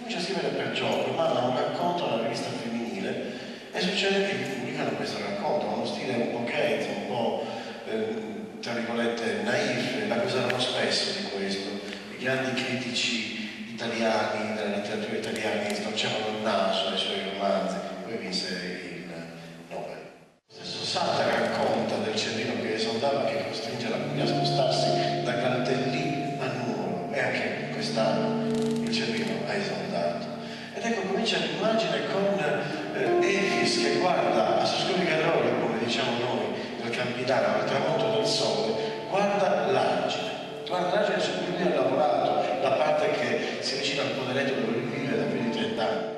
comincia a scrivere per gioco, manda un racconto alla rivista femminile e succede che gli pubblicano questo racconto, uno stile un po' Keats, un po' tra virgolette naif. L'accusarono spesso di questo. I grandi critici italiani della letteratura italiana storcevano il naso ai suoi romanzi, poi vinse il Nobel. Lo stesso Sartre racconta del cervino che esondava, che costringe la curia a spostarsi da Cantellì a Nuoro, e anche quest'anno il cervino ha esondato. Ed ecco, comincia l'immagine con Efis che guarda a Soscoligaroli, come diciamo noi, nel Campidano, al tramonto del sole, guarda l'argine su cui lui ha lavorato, la parte che si avvicina al poderetto dove lui vive da più di 30 anni.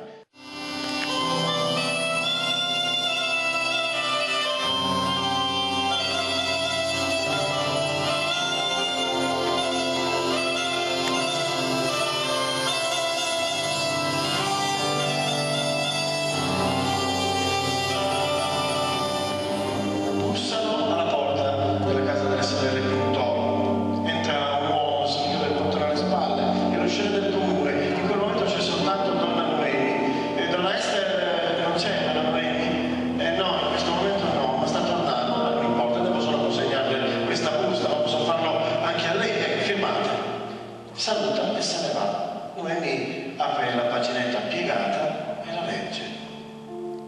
Saluta e se ne va. Noemi apre la paginetta piegata e la legge.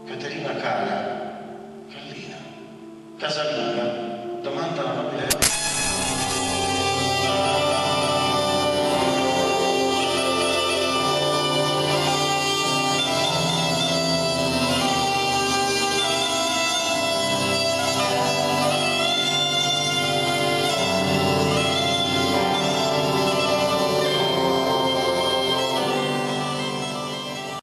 Caterina Calla, Callina, Casalina.